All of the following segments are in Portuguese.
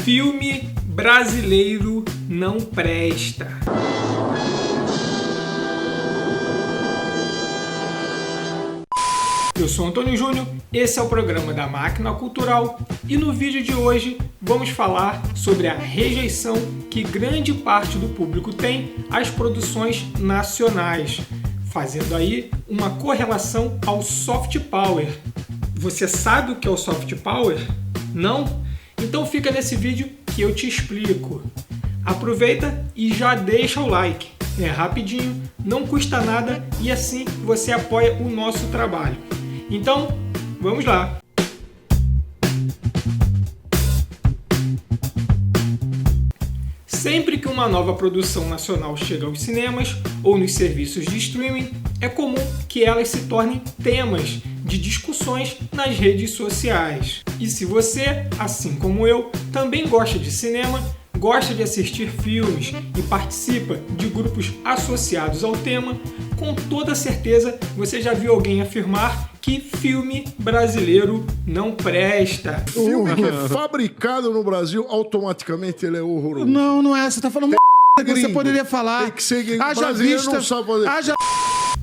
Filme brasileiro não presta. Eu sou Antônio Júnior, esse é o programa da Máquina Cultural e no vídeo de hoje vamos falar sobre a rejeição que grande parte do público tem às produções nacionais, fazendo aí uma correlação ao soft power. Você sabe o que é o soft power? Não? Então fica nesse vídeo que eu te explico. Aproveita e já deixa o like. É rapidinho, não custa nada e assim você apoia o nosso trabalho. Então, vamos lá! Sempre que uma nova produção nacional chega aos cinemas ou nos serviços de streaming, é comum que elas se tornem temas de discussões nas redes sociais. E se você, assim como eu, também gosta de cinema, gosta de assistir filmes e participa de grupos associados ao tema, com toda certeza você já viu alguém afirmar que filme brasileiro não presta. O filme que é fabricado no Brasil, automaticamente ele é horroroso. Não é. Você tá falando que você poderia falar. Tem que ser gringo. Haja Brasileiro vista, não sabe fazer.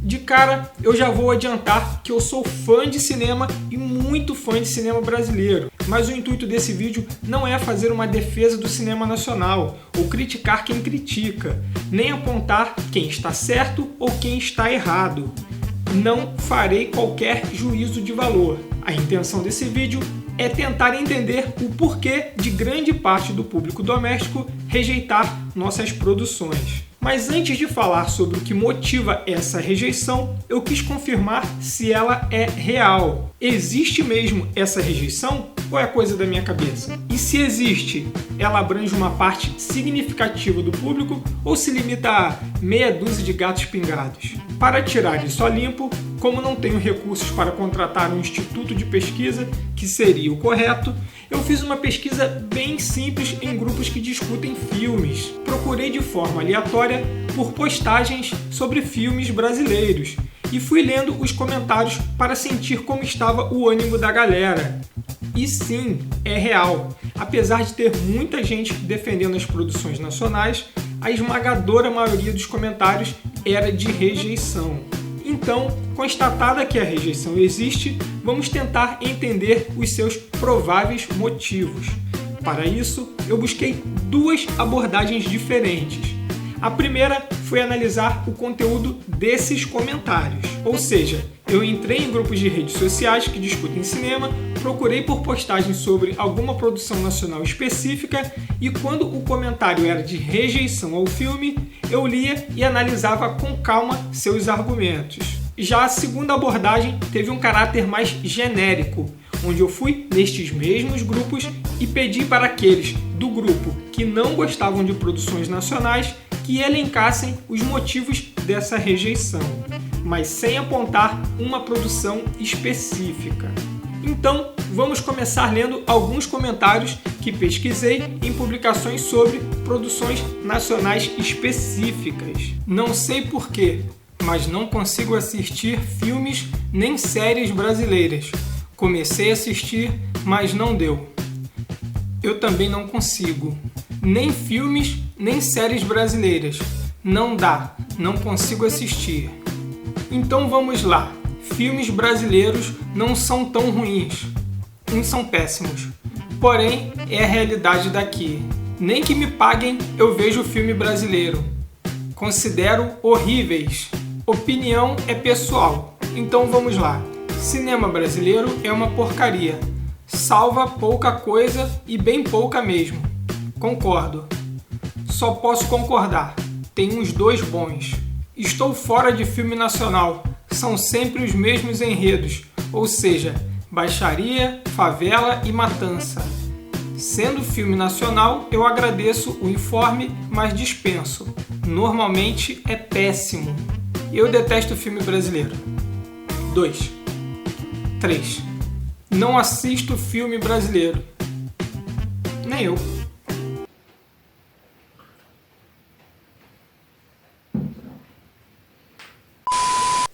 De cara, eu já vou adiantar que eu sou fã de cinema e muito fã de cinema brasileiro. Mas o intuito desse vídeo não é fazer uma defesa do cinema nacional ou criticar quem critica, nem apontar quem está certo ou quem está errado. Não farei qualquer juízo de valor. A intenção desse vídeo é tentar entender o porquê de grande parte do público doméstico rejeitar nossas produções. Mas antes de falar sobre o que motiva essa rejeição, eu quis confirmar se ela é real. Existe mesmo essa rejeição ou é coisa da minha cabeça? E se existe, ela abrange uma parte significativa do público ou se limita a meia dúzia de gatos pingados? Para tirar isso a limpo, como não tenho recursos para contratar um instituto de pesquisa, que seria o correto, eu fiz uma pesquisa bem simples em grupos que discutem filmes. Procurei de forma aleatória por postagens sobre filmes brasileiros e fui lendo os comentários para sentir como estava o ânimo da galera. E sim, é real. Apesar de ter muita gente defendendo as produções nacionais, a esmagadora maioria dos comentários era de rejeição. Então, constatada que a rejeição existe, vamos tentar entender os seus prováveis motivos. Para isso, eu busquei duas abordagens diferentes. A primeira foi analisar o conteúdo desses comentários, ou seja, eu entrei em grupos de redes sociais que discutem cinema, procurei por postagens sobre alguma produção nacional específica e quando o comentário era de rejeição ao filme, eu lia e analisava com calma seus argumentos. Já a segunda abordagem teve um caráter mais genérico, onde eu fui nestes mesmos grupos e pedi para aqueles do grupo que não gostavam de produções nacionais que elencassem os motivos dessa rejeição, mas sem apontar uma produção específica. Então, vamos começar lendo alguns comentários que pesquisei em publicações sobre produções nacionais específicas. Não sei porquê, mas não consigo assistir filmes nem séries brasileiras. Comecei a assistir, mas não deu. Eu também não consigo. Nem filmes, nem séries brasileiras. Não dá, não consigo assistir. Então vamos lá. Filmes brasileiros não são tão ruins. Uns são péssimos. Porém, é a realidade daqui. Nem que me paguem, eu vejo filme brasileiro. Considero horríveis. Opinião é pessoal. Então vamos lá. Cinema brasileiro é uma porcaria. Salva pouca coisa e bem pouca mesmo. Concordo. Só posso concordar. Tem uns dois bons. Estou fora de filme nacional. São sempre os mesmos enredos, ou seja, baixaria, favela e matança. Sendo filme nacional, eu agradeço o informe, mas dispenso. Normalmente é péssimo. Eu detesto filme brasileiro. 2. 3. Não assisto filme brasileiro. Nem eu.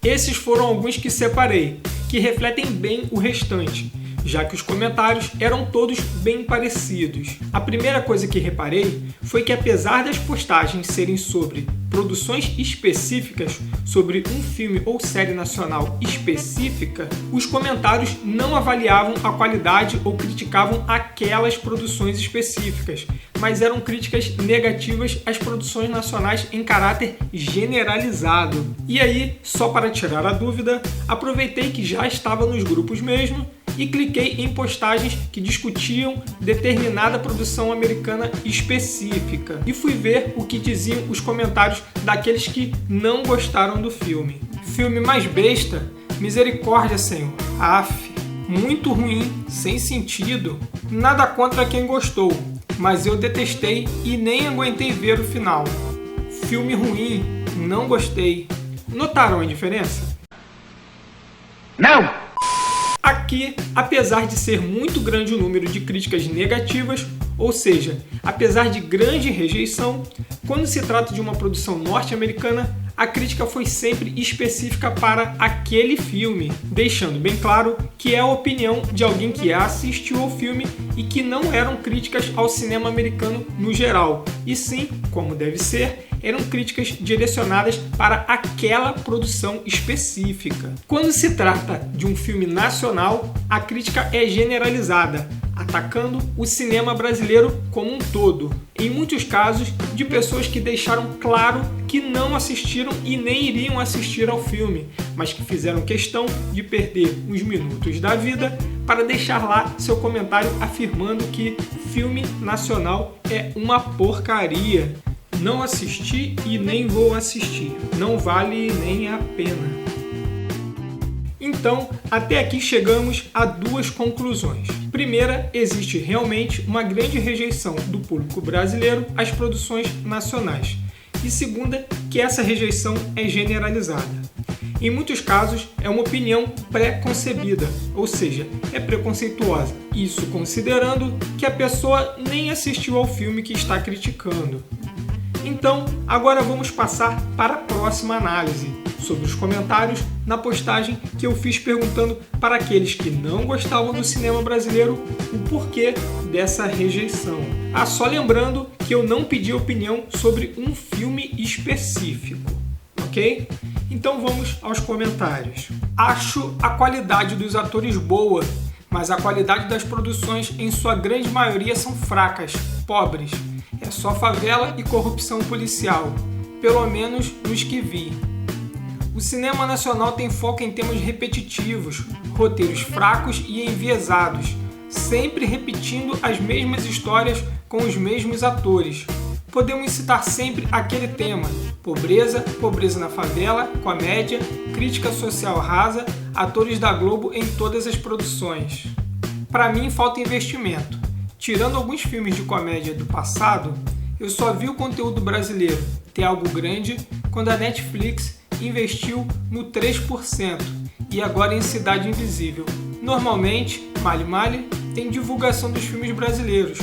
Esses foram alguns que separei, que refletem bem o restante. já que os comentários eram todos bem parecidos. A primeira coisa que reparei foi que, apesar das postagens serem sobre produções específicas, sobre um filme ou série nacional específica, os comentários não avaliavam a qualidade ou criticavam aquelas produções específicas, mas eram críticas negativas às produções nacionais em caráter generalizado. E aí, só para tirar a dúvida, aproveitei que já estava nos grupos mesmo e cliquei em postagens que discutiam determinada produção americana específica e fui ver o que diziam os comentários daqueles que não gostaram do filme. Filme mais besta? Misericórdia, Senhor. Aff, muito ruim, sem sentido. Nada contra quem gostou, mas eu detestei e nem aguentei ver o final. Filme ruim, não gostei. Notaram a diferença? Não! Aqui, apesar de ser muito grande o número de críticas negativas, ou seja, apesar de grande rejeição, quando se trata de uma produção norte-americana, a crítica foi sempre específica para aquele filme, deixando bem claro que é a opinião de alguém que assistiu ao filme e que não eram críticas ao cinema americano no geral, e sim, como deve ser, eram críticas direcionadas para aquela produção específica. Quando se trata de um filme nacional, a crítica é generalizada, atacando o cinema brasileiro como um todo. Em muitos casos, de pessoas que deixaram claro que não assistiram e nem iriam assistir ao filme, mas que fizeram questão de perder uns minutos da vida para deixar lá seu comentário afirmando que filme nacional é uma porcaria. Não assisti e nem vou assistir. Não vale nem a pena. Então, até aqui chegamos a duas conclusões. Primeira, existe realmente uma grande rejeição do público brasileiro às produções nacionais. E segunda, que essa rejeição é generalizada. Em muitos casos, é uma opinião pré-concebida, ou seja, é preconceituosa. Isso considerando que a pessoa nem assistiu ao filme que está criticando. Então, agora vamos passar para a próxima análise, sobre os comentários na postagem que eu fiz perguntando para aqueles que não gostavam do cinema brasileiro o porquê dessa rejeição. Só lembrando que eu não pedi opinião sobre um filme específico, ok? Então vamos aos comentários. Acho a qualidade dos atores boa, mas a qualidade das produções em sua grande maioria são fracas, pobres. É só favela e corrupção policial, pelo menos nos que vi. O cinema nacional tem foco em temas repetitivos, roteiros fracos e enviesados, sempre repetindo as mesmas histórias com os mesmos atores. Podemos citar sempre aquele tema: pobreza, pobreza na favela, comédia, crítica social rasa, atores da Globo em todas as produções. Para mim, falta investimento. Tirando alguns filmes de comédia do passado, eu só vi o conteúdo brasileiro ter algo grande quando a Netflix investiu no 3% e agora em Cidade Invisível. Normalmente, Mali Mali tem divulgação dos filmes brasileiros,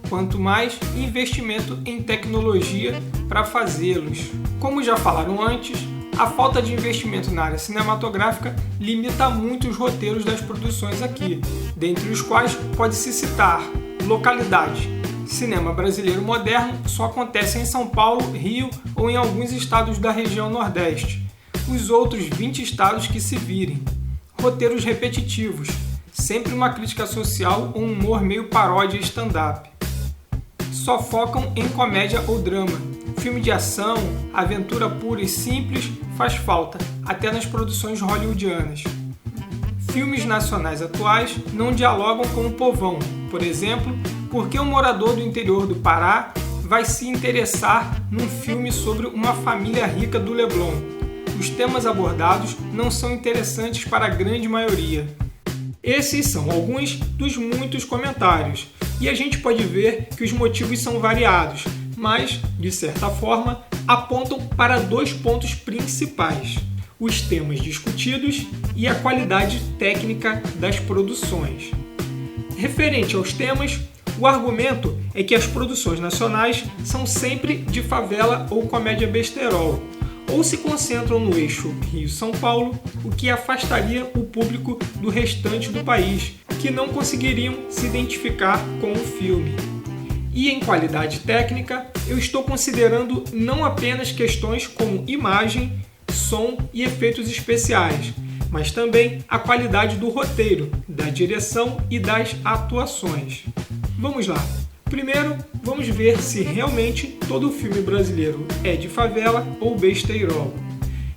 quanto mais investimento em tecnologia para fazê-los. Como já falaram antes, a falta de investimento na área cinematográfica limita muito os roteiros das produções aqui, dentre os quais pode-se citar localidade. Cinema brasileiro moderno só acontece em São Paulo, Rio ou em alguns estados da região Nordeste. Os outros 20 estados que se virem. Roteiros repetitivos, sempre uma crítica social ou um humor meio paródia e stand-up. Só focam em comédia ou drama. Filme de ação, aventura pura e simples faz falta, até nas produções hollywoodianas. Filmes nacionais atuais não dialogam com o povão. Por exemplo, por que um morador do interior do Pará vai se interessar num filme sobre uma família rica do Leblon? Os temas abordados não são interessantes para a grande maioria. Esses são alguns dos muitos comentários, e a gente pode ver que os motivos são variados, mas, de certa forma, apontam para dois pontos principais: os temas discutidos e a qualidade técnica das produções. Referente aos temas, o argumento é que as produções nacionais são sempre de favela ou comédia besterol, ou se concentram no eixo Rio-São Paulo, o que afastaria o público do restante do país, que não conseguiriam se identificar com o filme. E em qualidade técnica, eu estou considerando não apenas questões como imagem, som e efeitos especiais, mas também a qualidade do roteiro, da direção e das atuações. Vamos lá! Primeiro, vamos ver se realmente todo filme brasileiro é de favela ou besteirol.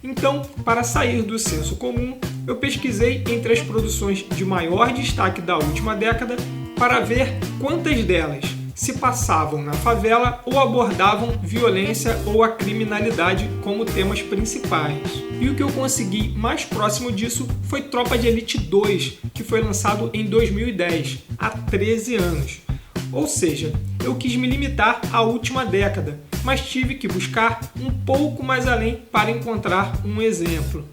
Então, para sair do senso comum, eu pesquisei entre as produções de maior destaque da última década para ver quantas delas se passavam na favela ou abordavam violência ou a criminalidade como temas principais. E o que eu consegui mais próximo disso foi Tropa de Elite 2, que foi lançado em 2010, há 13 anos. Ou seja, eu quis me limitar à última década, mas tive que buscar um pouco mais além para encontrar um exemplo.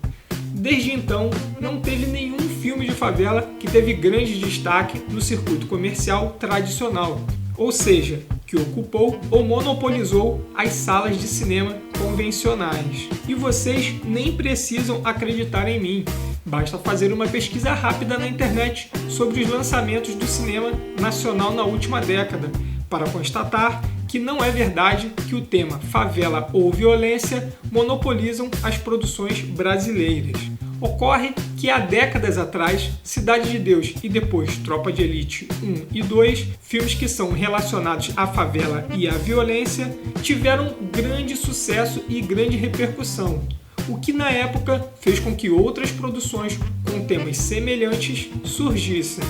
Desde então, não teve nenhum filme de favela que teve grande destaque no circuito comercial tradicional, ou seja, que ocupou ou monopolizou as salas de cinema convencionais. E vocês nem precisam acreditar em mim, basta fazer uma pesquisa rápida na internet sobre os lançamentos do cinema nacional na última década, para constatar que não é verdade que o tema favela ou violência monopolizam as produções brasileiras. Ocorre que há décadas atrás, Cidade de Deus e depois Tropa de Elite 1 e 2, filmes que são relacionados à favela e à violência, tiveram grande sucesso e grande repercussão, o que na época fez com que outras produções com temas semelhantes surgissem,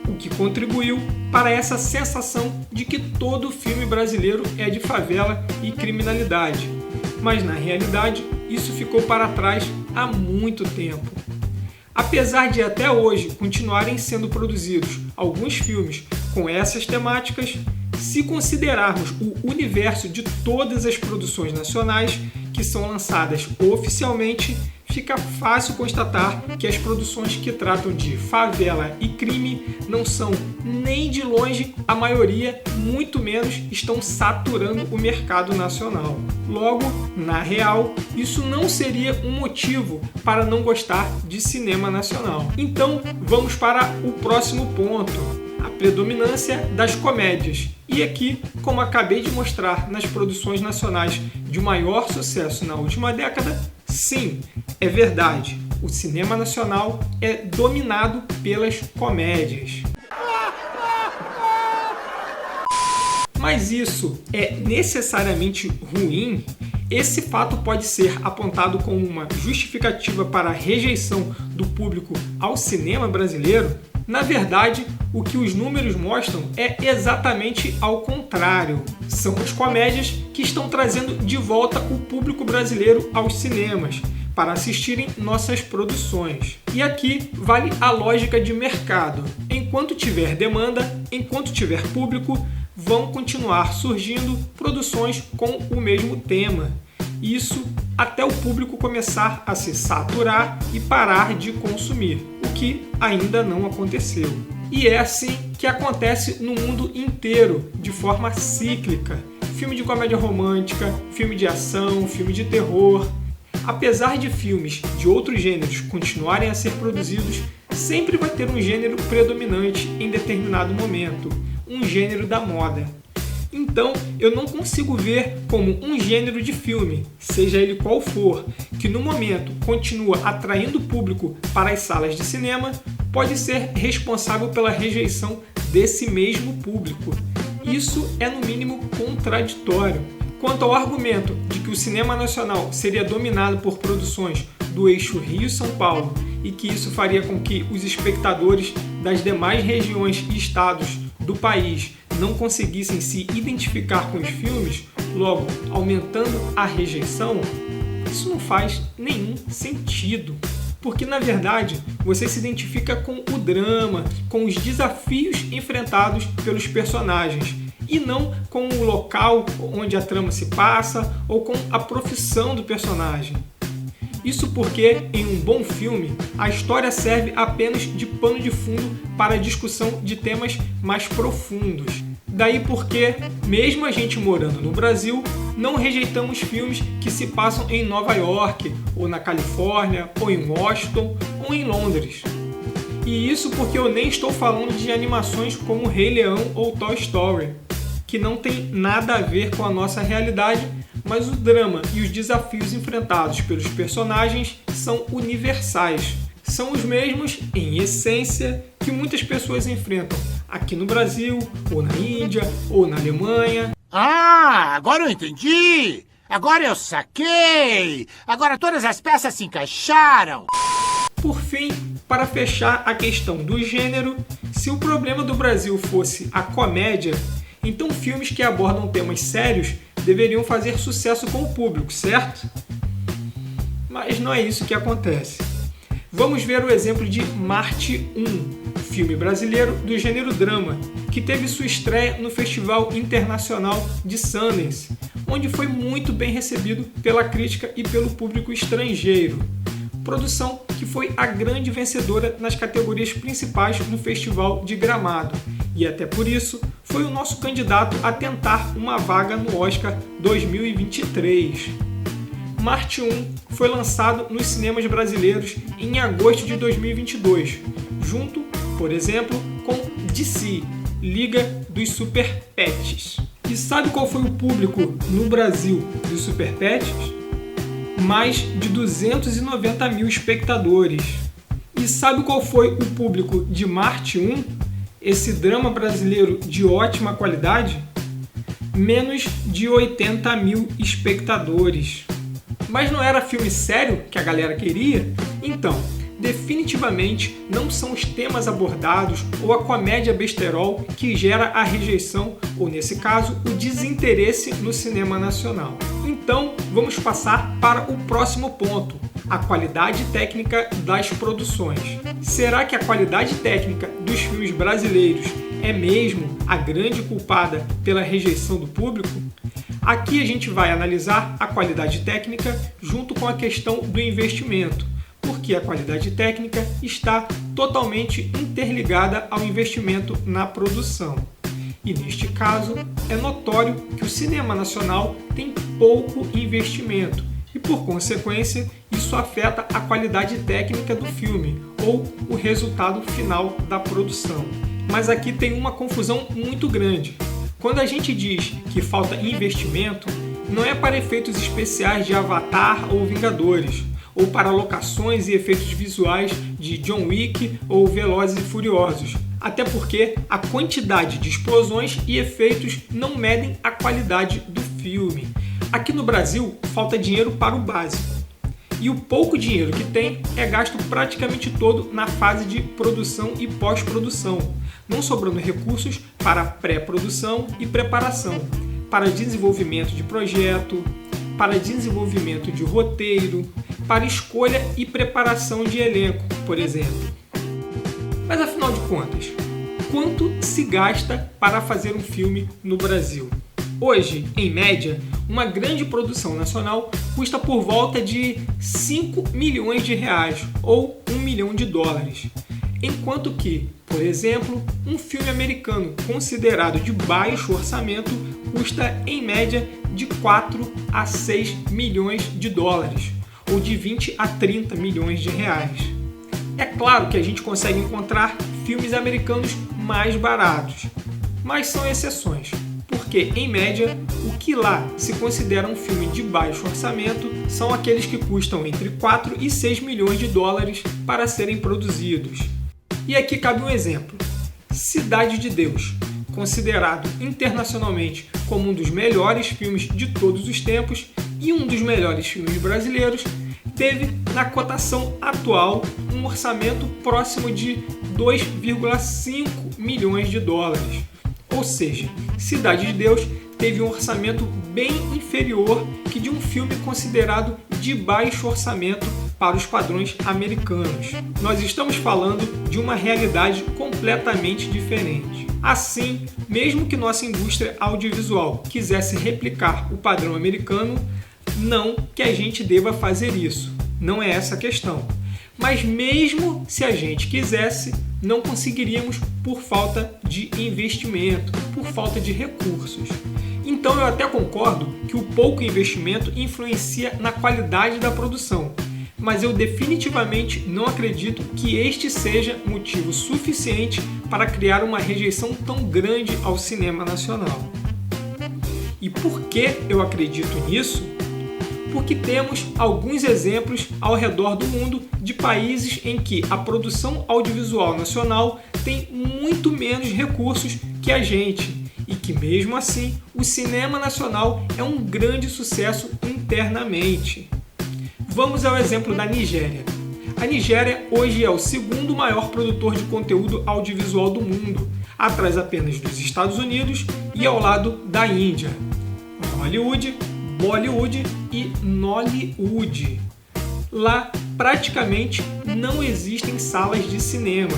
o que contribuiu para essa sensação de que todo filme brasileiro é de favela e criminalidade. Mas na realidade, isso ficou para trás há muito tempo. Apesar de até hoje continuarem sendo produzidos alguns filmes com essas temáticas, se considerarmos o universo de todas as produções nacionais que são lançadas oficialmente, fica fácil constatar que as produções que tratam de favela e crime não são nem de longe a maioria, muito menos estão saturando o mercado nacional. Logo, na real, isso não seria um motivo para não gostar de cinema nacional. Então, vamos para o próximo ponto: a predominância das comédias. E aqui, como acabei de mostrar nas produções nacionais de maior sucesso na última década, sim, é verdade, o cinema nacional é dominado pelas comédias. Mas isso é necessariamente ruim? Esse fato pode ser apontado como uma justificativa para a rejeição do público ao cinema brasileiro? Na verdade, o que os números mostram é exatamente ao contrário. São as comédias que estão trazendo de volta o público brasileiro aos cinemas para assistirem nossas produções. E aqui vale a lógica de mercado. Enquanto tiver demanda, enquanto tiver público, vão continuar surgindo produções com o mesmo tema. Isso até o público começar a se saturar e parar de consumir, o que ainda não aconteceu. E é assim que acontece no mundo inteiro, de forma cíclica. Filme de comédia romântica, filme de ação, filme de terror. Apesar de filmes de outros gêneros continuarem a ser produzidos, sempre vai ter um gênero predominante em determinado momento, um gênero da moda. Então, eu não consigo ver como um gênero de filme, seja ele qual for, que no momento continua atraindo público para as salas de cinema, pode ser responsável pela rejeição desse mesmo público. Isso é, no mínimo, contraditório. Quanto ao argumento de que o cinema nacional seria dominado por produções do eixo Rio-São Paulo e que isso faria com que os espectadores das demais regiões e estados do país não conseguissem se identificar com os filmes, logo aumentando a rejeição, isso não faz nenhum sentido. Porque, na verdade, você se identifica com o drama, com os desafios enfrentados pelos personagens, e não com o local onde a trama se passa ou com a profissão do personagem. Isso porque, em um bom filme, a história serve apenas de pano de fundo para a discussão de temas mais profundos. Daí porque, mesmo a gente morando no Brasil, não rejeitamos filmes que se passam em Nova York, ou na Califórnia, ou em Washington, ou em Londres. E isso porque eu nem estou falando de animações como Rei Leão ou Toy Story, que não tem nada a ver com a nossa realidade, mas o drama e os desafios enfrentados pelos personagens são universais. São os mesmos, em essência, que muitas pessoas enfrentam aqui no Brasil, ou na Índia, ou na Alemanha. Ah, agora eu entendi! Agora eu saquei! Agora todas as peças se encaixaram! Por fim, para fechar a questão do gênero, se o problema do Brasil fosse a comédia, então filmes que abordam temas sérios deveriam fazer sucesso com o público, certo? Mas não é isso que acontece. Vamos ver o exemplo de Marte 1, filme brasileiro do gênero drama, que teve sua estreia no Festival Internacional de Sundance, onde foi muito bem recebido pela crítica e pelo público estrangeiro. Produção que foi a grande vencedora nas categorias principais no Festival de Gramado, e até por isso foi o nosso candidato a tentar uma vaga no Oscar 2023. Marte 1 foi lançado nos cinemas brasileiros em agosto de 2022, junto, por exemplo, com DC, Liga dos Super Pets. E sabe qual foi o público no Brasil dos Super Pets? Mais de 290 mil espectadores. E sabe qual foi o público de Marte 1? Esse drama brasileiro de ótima qualidade? Menos de 80 mil espectadores. Mas não era filme sério que a galera queria? Então, definitivamente não são os temas abordados ou a comédia besterol que gera a rejeição, ou nesse caso, o desinteresse no cinema nacional. Então, vamos passar para o próximo ponto, a qualidade técnica das produções. Será que a qualidade técnica dos filmes brasileiros é mesmo a grande culpada pela rejeição do público? Aqui a gente vai analisar a qualidade técnica junto com a questão do investimento, porque a qualidade técnica está totalmente interligada ao investimento na produção. E neste caso, é notório que o cinema nacional tem pouco investimento e, por consequência, isso afeta a qualidade técnica do filme ou o resultado final da produção. Mas aqui tem uma confusão muito grande. Quando a gente diz que falta investimento, não é para efeitos especiais de Avatar ou Vingadores, ou para locações e efeitos visuais de John Wick ou Velozes e Furiosos. Até porque a quantidade de explosões e efeitos não medem a qualidade do filme. Aqui no Brasil, falta dinheiro para o básico. E o pouco dinheiro que tem é gasto praticamente todo na fase de produção e pós-produção, não sobrando recursos para pré-produção e preparação, para desenvolvimento de projeto, para desenvolvimento de roteiro, para escolha e preparação de elenco, por exemplo. Mas afinal de contas, quanto se gasta para fazer um filme no Brasil? Hoje, em média, uma grande produção nacional custa por volta de 5 milhões de reais ou $1 milhão. Enquanto que, por exemplo, um filme americano considerado de baixo orçamento custa em média de 4 a 6 milhões de dólares ou de 20 a 30 milhões de reais. É claro que a gente consegue encontrar filmes americanos mais baratos, mas são exceções, porque, em média, o que lá se considera um filme de baixo orçamento são aqueles que custam entre 4 e 6 milhões de dólares para serem produzidos. E aqui cabe um exemplo. Cidade de Deus, considerado internacionalmente como um dos melhores filmes de todos os tempos e um dos melhores filmes brasileiros, teve, na cotação atual, um orçamento próximo de 2,5 milhões de dólares. Ou seja, Cidade de Deus teve um orçamento bem inferior que de um filme considerado de baixo orçamento para os padrões americanos. Nós estamos falando de uma realidade completamente diferente. Assim, mesmo que nossa indústria audiovisual quisesse replicar o padrão americano, não que a gente deva fazer isso, não é essa a questão. Mas mesmo se a gente quisesse, não conseguiríamos por falta de investimento, por falta de recursos. Então eu até concordo que o pouco investimento influencia na qualidade da produção, mas eu definitivamente não acredito que este seja motivo suficiente para criar uma rejeição tão grande ao cinema nacional. E por que eu acredito nisso? Porque temos alguns exemplos ao redor do mundo de países em que a produção audiovisual nacional tem muito menos recursos que a gente, e que mesmo assim o cinema nacional é um grande sucesso internamente. Vamos ao exemplo da Nigéria. A Nigéria hoje é o segundo maior produtor de conteúdo audiovisual do mundo, atrás apenas dos Estados Unidos e ao lado da Índia. Hollywood, Bollywood e Nollywood. Lá praticamente não existem salas de cinema,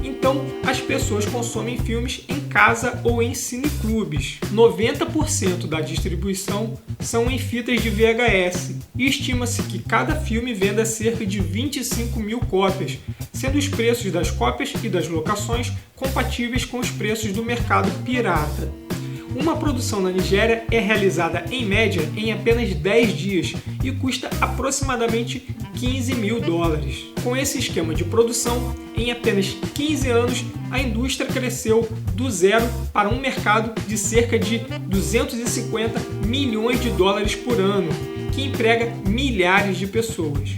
então as pessoas consomem filmes em casa ou em cineclubes. 90% da distribuição são em fitas de VHS e estima-se que cada filme venda cerca de 25 mil cópias, sendo os preços das cópias e das locações compatíveis com os preços do mercado pirata. Uma produção na Nigéria é realizada em média em apenas 10 dias e custa aproximadamente $15 mil. Com esse esquema de produção, em apenas 15 anos, a indústria cresceu do zero para um mercado de cerca de $250 milhões por ano, que emprega milhares de pessoas.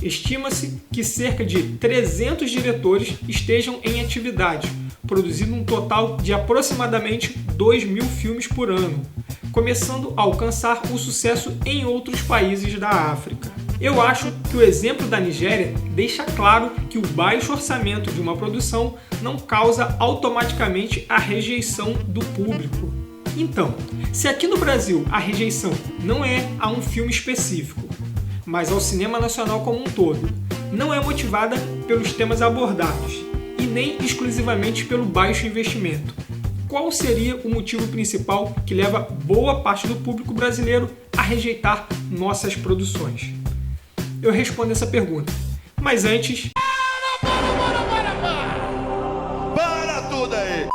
Estima-se que cerca de 300 diretores estejam em atividade, produzindo um total de aproximadamente 2.000 filmes por ano, começando a alcançar o sucesso em outros países da África. Eu acho que o exemplo da Nigéria deixa claro que o baixo orçamento de uma produção não causa automaticamente a rejeição do público. Então, se aqui no Brasil a rejeição não é a um filme específico, mas ao cinema nacional como um todo, não é motivada pelos temas abordados e nem exclusivamente pelo baixo investimento, qual seria o motivo principal que leva boa parte do público brasileiro a rejeitar nossas produções? Eu respondo essa pergunta, mas antes... Para tudo aí!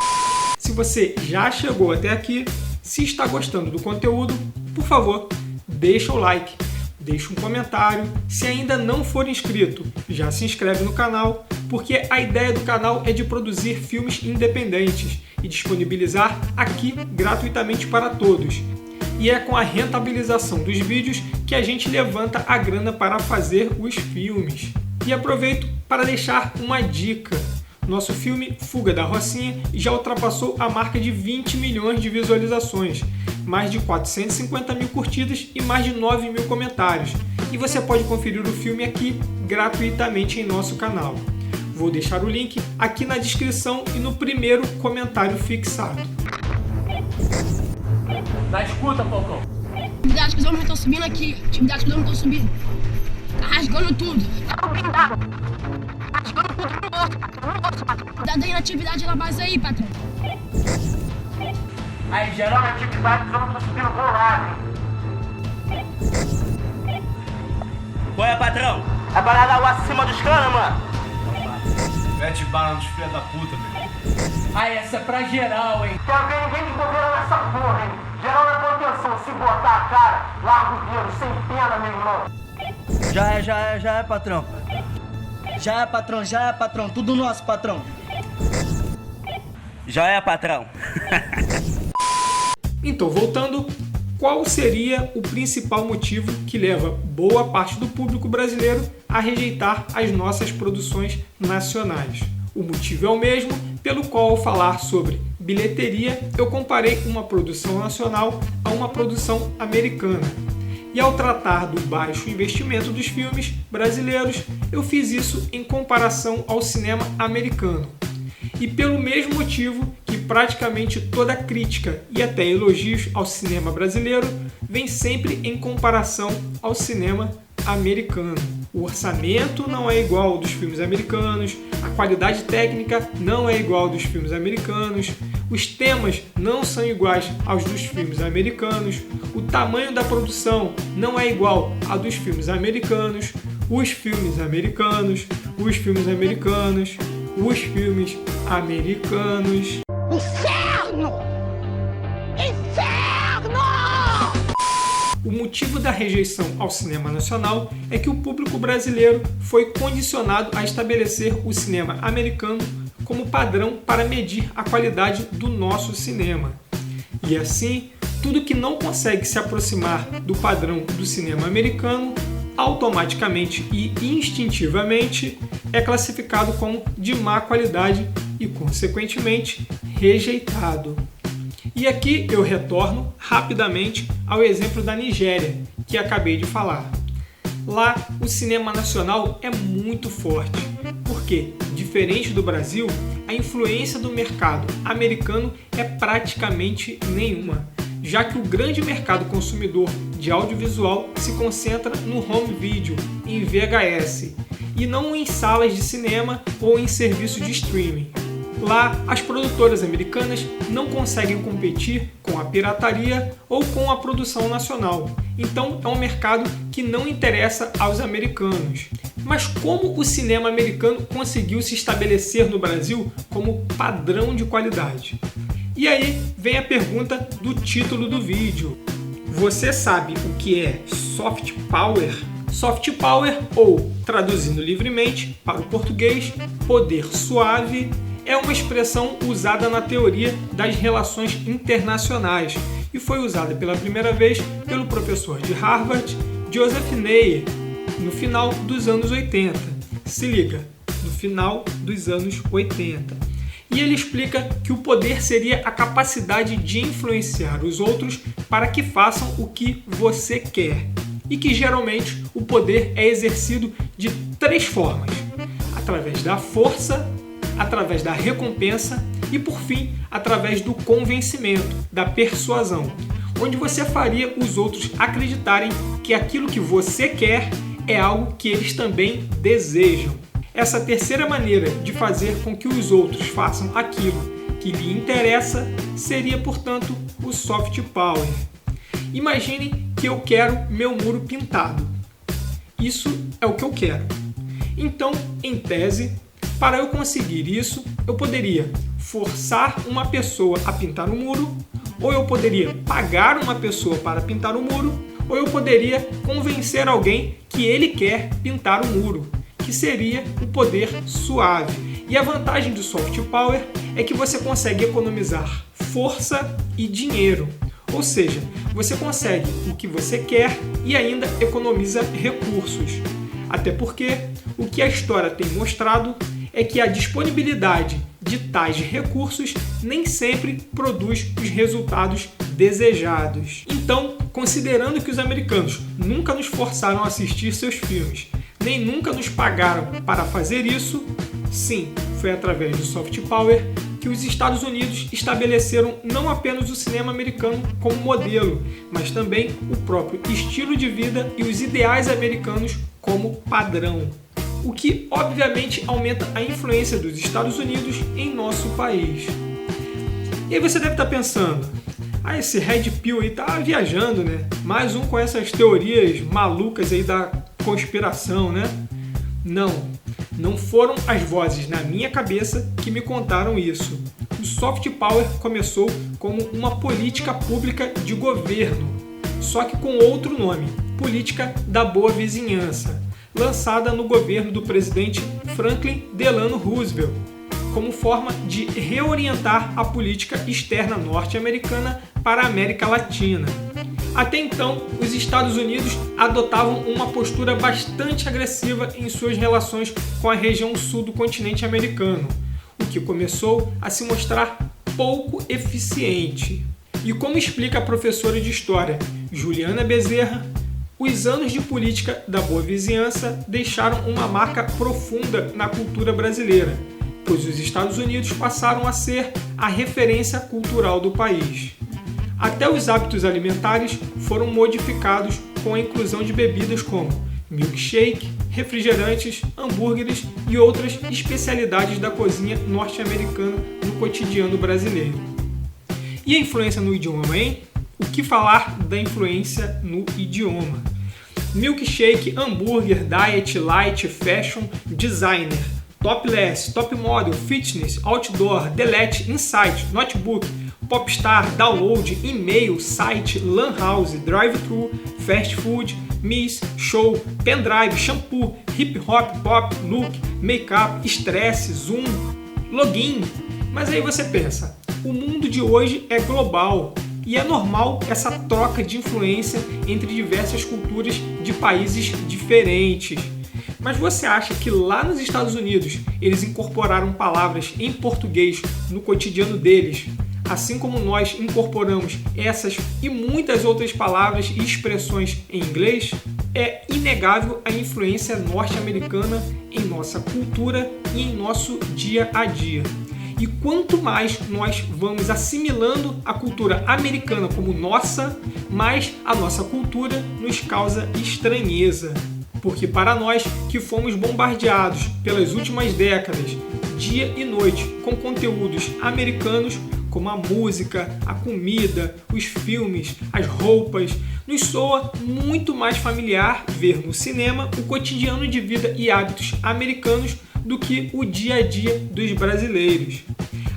Se você já chegou até aqui, se está gostando do conteúdo, por favor, deixa o like, deixa um comentário. Se ainda não for inscrito, já se inscreve no canal, porque a ideia do canal é de produzir filmes independentes e disponibilizar aqui gratuitamente para todos. E é com a rentabilização dos vídeos que a gente levanta a grana para fazer os filmes. E aproveito para deixar uma dica. Nosso filme Fuga da Rocinha já ultrapassou a marca de 20 milhões de visualizações, mais de 450 mil curtidas e mais de 9 mil comentários. E você pode conferir o filme aqui gratuitamente em nosso canal. Vou deixar o link aqui na descrição e no primeiro comentário fixado. Na escuta, Falcão. Atividade que os homens estão subindo aqui. Atividade que os homens estão subindo. Tá rasgando tudo. Tá blindado. Rasgando tudo no bolso, patrão. No bolso, patrão. Dá daí na atividade na base aí, patrão. Aí, geral na atividade que os homens estão subindo bolado, hein? Qual é, patrão? É para dar o acima dos caras, mano. Mete bala nos filhos da puta, meu. Aí, essa é pra geral, hein? Quero ver ninguém me bobeira nessa porra, hein? Geral na proteção, se botar a cara, larga o dedo, sem pena, meu irmão. Já é, patrão. Já é, patrão. Tudo nosso, patrão. Já é, patrão. Então, voltando, qual seria o principal motivo que leva boa parte do público brasileiro a rejeitar as nossas produções nacionais? O motivo é o mesmo pelo qual, ao falar sobre bilheteria, eu comparei uma produção nacional a uma produção americana. E ao tratar do baixo investimento dos filmes brasileiros, eu fiz isso em comparação ao cinema americano. E pelo mesmo motivo que praticamente toda crítica e até elogios ao cinema brasileiro vem sempre em comparação ao cinema americano. O orçamento não é igual ao dos filmes americanos, a qualidade técnica não é igual ao dos filmes americanos, os temas não são iguais aos dos filmes americanos, o tamanho da produção não é igual ao dos filmes americanos, os filmes americanos. Inferno! Inferno! O motivo da rejeição ao cinema nacional é que o público brasileiro foi condicionado a estabelecer o cinema americano como padrão para medir a qualidade do nosso cinema. E assim, tudo que não consegue se aproximar do padrão do cinema americano, automaticamente e instintivamente é classificado como de má qualidade e, consequentemente, rejeitado. E aqui eu retorno rapidamente ao exemplo da Nigéria, que acabei de falar. Lá, o cinema nacional é muito forte, porque, diferente do Brasil, a influência do mercado americano é praticamente nenhuma, já que o grande mercado consumidor de audiovisual se concentra no home video, em VHS, e não em salas de cinema ou em serviços de streaming. Lá, as produtoras americanas não conseguem competir com a pirataria ou com a produção nacional. Então, é um mercado que não interessa aos americanos. Mas como o cinema americano conseguiu se estabelecer no Brasil como padrão de qualidade? E aí vem a pergunta do título do vídeo. Você sabe o que é soft power? Soft power, ou, traduzindo livremente para o português, poder suave, é uma expressão usada na teoria das relações internacionais e foi usada pela primeira vez pelo professor de Harvard, Joseph Nye, no final dos anos 80. Se liga, no final dos anos 80. E ele explica que o poder seria a capacidade de influenciar os outros para que façam o que você quer. E que geralmente o poder é exercido de 3 formas: através da força, através da recompensa e, por fim, através do convencimento, da persuasão, onde você faria os outros acreditarem que aquilo que você quer é algo que eles também desejam. Essa terceira maneira de fazer com que os outros façam aquilo que lhe interessa seria, portanto, o soft power. Imagine que eu quero meu muro pintado. Isso é o que eu quero. Então, em tese, para eu conseguir isso, eu poderia forçar uma pessoa a pintar o muro, ou eu poderia pagar uma pessoa para pintar o muro, ou eu poderia convencer alguém que ele quer pintar o muro, que seria o poder suave. E a vantagem do soft power é que você consegue economizar força e dinheiro. Ou seja, você consegue o que você quer e ainda economiza recursos. Até porque o que a história tem mostrado é que a disponibilidade de tais recursos nem sempre produz os resultados desejados. Então, considerando que os americanos nunca nos forçaram a assistir seus filmes, nem nunca nos pagaram para fazer isso, sim, foi através do soft power que os Estados Unidos estabeleceram não apenas o cinema americano como modelo, mas também o próprio estilo de vida e os ideais americanos como padrão. O que, obviamente, aumenta a influência dos Estados Unidos em nosso país. E aí você deve estar pensando, esse Red Pill aí tá viajando, né? Mais um com essas teorias malucas aí da conspiração, né? Não foram as vozes na minha cabeça que me contaram isso. O soft power começou como uma política pública de governo, só que com outro nome, Política da Boa Vizinhança, lançada no governo do presidente Franklin Delano Roosevelt, como forma de reorientar a política externa norte-americana para a América Latina. Até então, os Estados Unidos adotavam uma postura bastante agressiva em suas relações com a região sul do continente americano, o que começou a se mostrar pouco eficiente. E como explica a professora de História Juliana Bezerra, os anos de política da boa vizinhança deixaram uma marca profunda na cultura brasileira, pois os Estados Unidos passaram a ser a referência cultural do país. Até os hábitos alimentares foram modificados com a inclusão de bebidas como milkshake, refrigerantes, hambúrgueres e outras especialidades da cozinha norte-americana no cotidiano brasileiro. E a influência no idioma, hein? O que falar da influência no idioma? Milkshake, hambúrguer, diet, light, fashion, designer, topless, top model, fitness, outdoor, delete, insight, notebook, popstar, download, e-mail, site, lan house, drive-thru, fast food, miss, show, pendrive, shampoo, hip hop, pop, look, make-up, estresse, zoom, login. Mas aí você pensa, o mundo de hoje é global e é normal essa troca de influência entre diversas culturas de países diferentes. Mas você acha que lá nos Estados Unidos eles incorporaram palavras em português no cotidiano deles, assim como nós incorporamos essas e muitas outras palavras e expressões em inglês? É inegável a influência norte-americana em nossa cultura e em nosso dia a dia. E quanto mais nós vamos assimilando a cultura americana como nossa, mais a nossa cultura nos causa estranheza. Porque para nós que fomos bombardeados pelas últimas décadas, dia e noite, com conteúdos americanos, como a música, a comida, os filmes, as roupas, nos soa muito mais familiar ver no cinema o cotidiano de vida e hábitos americanos do que o dia a dia dos brasileiros.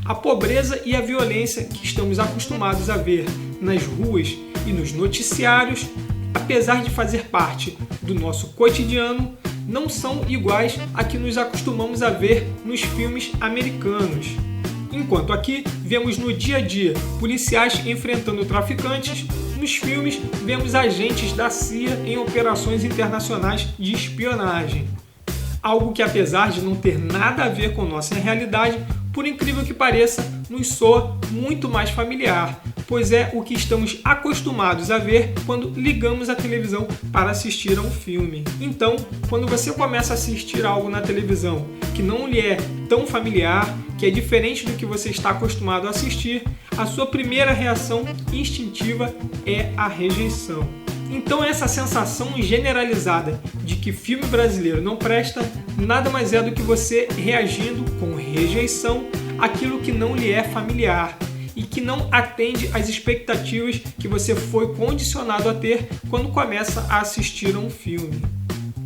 A pobreza e a violência que estamos acostumados a ver nas ruas e nos noticiários, apesar de fazer parte do nosso cotidiano, não são iguais a que nos acostumamos a ver nos filmes americanos. Enquanto aqui vemos no dia a dia policiais enfrentando traficantes, nos filmes vemos agentes da CIA em operações internacionais de espionagem. Algo que, apesar de não ter nada a ver com nossa realidade, por incrível que pareça, nos soa muito mais familiar, pois é o que estamos acostumados a ver quando ligamos a televisão para assistir a um filme. Então, quando você começa a assistir algo na televisão que não lhe é tão familiar, que é diferente do que você está acostumado a assistir, a sua primeira reação instintiva é a rejeição. Então essa sensação generalizada de que filme brasileiro não presta, nada mais é do que você reagindo com rejeição àquilo que não lhe é familiar e que não atende às expectativas que você foi condicionado a ter quando começa a assistir a um filme.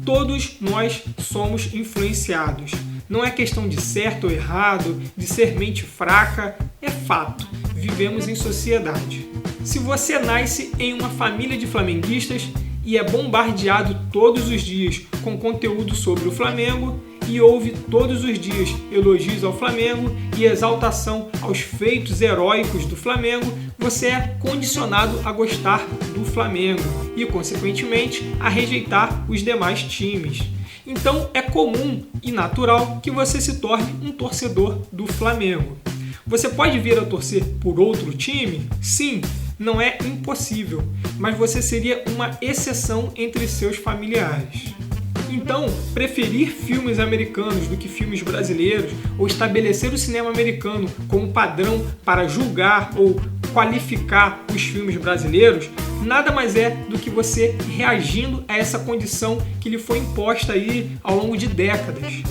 Todos nós somos influenciados. Não é questão de certo ou errado, de ser mente fraca, é fato. Vivemos em sociedade. Se você nasce em uma família de flamenguistas e é bombardeado todos os dias com conteúdo sobre o Flamengo e ouve todos os dias elogios ao Flamengo e exaltação aos feitos heróicos do Flamengo, você é condicionado a gostar do Flamengo e, consequentemente, a rejeitar os demais times. Então é comum e natural que você se torne um torcedor do Flamengo. Você pode vir a torcer por outro time? Sim, não é impossível, mas você seria uma exceção entre seus familiares. Então, preferir filmes americanos do que filmes brasileiros ou estabelecer o cinema americano como padrão para julgar ou qualificar os filmes brasileiros nada mais é do que você reagindo a essa condição que lhe foi imposta aí ao longo de décadas.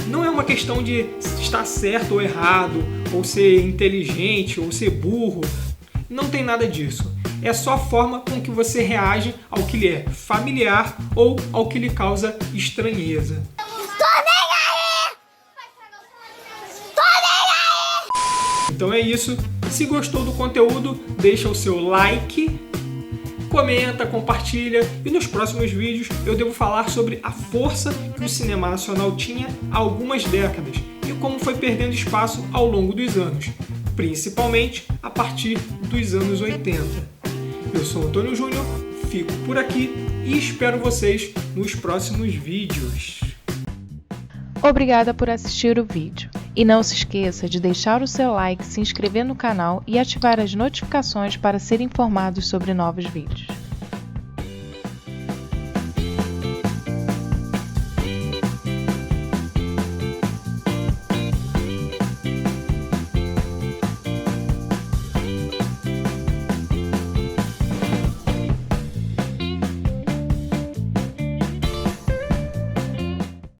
Não é uma questão de estar certo ou errado, ou ser inteligente ou ser burro. Não tem nada disso. É só a forma com que você reage ao que lhe é familiar ou ao que lhe causa estranheza. Então é isso. Se gostou do conteúdo, deixa o seu like, comenta, compartilha e nos próximos vídeos eu devo falar sobre a força que o cinema nacional tinha há algumas décadas e como foi perdendo espaço ao longo dos anos, principalmente a partir dos anos 80. Eu sou Antônio Júnior, fico por aqui e espero vocês nos próximos vídeos. Obrigada por assistir o vídeo. E não se esqueça de deixar o seu like, se inscrever no canal e ativar as notificações para ser informados sobre novos vídeos.